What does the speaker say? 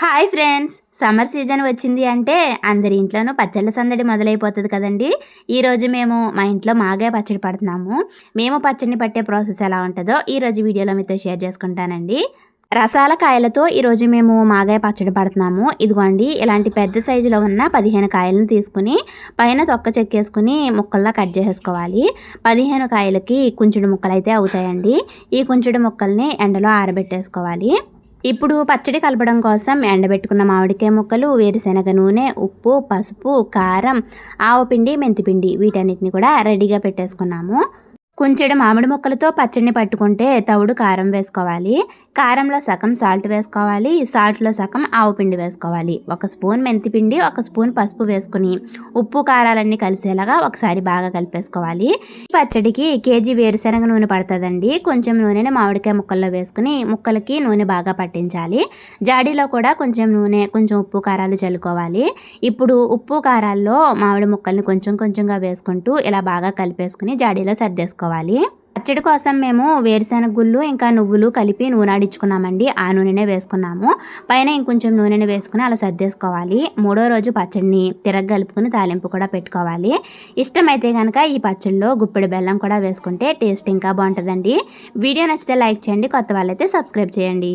Hi friends, summer season వచ్చింది అంటే అందరి ఇంట్లోనూ పచ్చళ్ళ సందడి మొదలైపోతుంది కదండి. ఈరోజు మేము మా ఇంట్లో మాగాయ పచ్చడి పడుతున్నాము. మేము పచ్చడిని పట్టే ప్రాసెస్ ఎలా ఉంటుందో ఈరోజు వీడియోలో మీతో షేర్ చేసుకుంటానండి. రసాల కాయలతో ఈరోజు మేము మాగాయ పచ్చడి పడుతున్నాము. ఇదిగోండి, ఇలాంటి పెద్ద సైజులో ఉన్న 15 కాయలను తీసుకుని పైన తొక్క చెక్కేసుకుని ముక్కల్లా కట్ చేసేసుకోవాలి. 15 కాయలకి కుంచుడు ముక్కలు అయితే అవుతాయండి. ఈ కుంచుడు ముక్కల్ని ఎండలో ఆరబెట్టేసుకోవాలి. ఇప్పుడు పచ్చడి కలపడం కోసం ఎండబెట్టుకున్న మామిడికాయ ముక్కలు, వేరుశనగ నూనె, ఉప్పు, పసుపు, కారం, ఆవపిండి, మెంతిపిండి వీటన్నిటిని కూడా రెడీగా పెట్టేసుకున్నాము. కొంచెం మామిడి ముక్కలతో పచ్చడిని పట్టుకుంటే తవుడు కారం వేసుకోవాలి. కారంలో సగం సాల్ట్ వేసుకోవాలి. సాల్ట్లో సగం ఆవపిండి వేసుకోవాలి. 1 స్పూన్ మెంతిపిండి, 1 స్పూన్ పసుపు వేసుకుని ఉప్పు కారాలన్నీ కలిసేలాగా ఒకసారి బాగా కలిపేసుకోవాలి. పచ్చడికి కేజీ వేరుశనగ నూనె పడుతుందండి. కొంచెం నూనెని మామిడికాయ ముక్కల్లో వేసుకుని ముక్కలకి నూనె బాగా పట్టించాలి. జాడీలో కూడా కొంచెం నూనె, కొంచెం ఉప్పు కారాలు చల్లుకోవాలి. ఇప్పుడు ఉప్పు కారాల్లో మామిడి ముక్కల్ని కొంచెం కొంచెంగా వేసుకుంటూ ఇలా బాగా కలిపేసుకుని జాడీలో సర్దేసుకోవాలి. పచ్చడి కోసం మేము వేరుశెనగ గుళ్ళు ఇంకా నువ్వులు కలిపి నూనె ఆడించుకున్నామండి. ఆ నూనెనే వేసుకున్నాము. పైన ఇంకొంచెం నూనెని వేసుకుని అలా సర్దేసుకోవాలి. 3వ రోజు పచ్చడిని తిరగలుపుకుని తాలింపు కూడా పెట్టుకోవాలి. ఇష్టమైతే కనుక ఈ పచ్చడిలో గుప్పెడు బెల్లం కూడా వేసుకుంటే టేస్ట్ ఇంకా బాగుంటుందండి. వీడియో నచ్చితే లైక్ చేయండి, కొత్త వాళ్ళైతే సబ్స్క్రైబ్ చేయండి.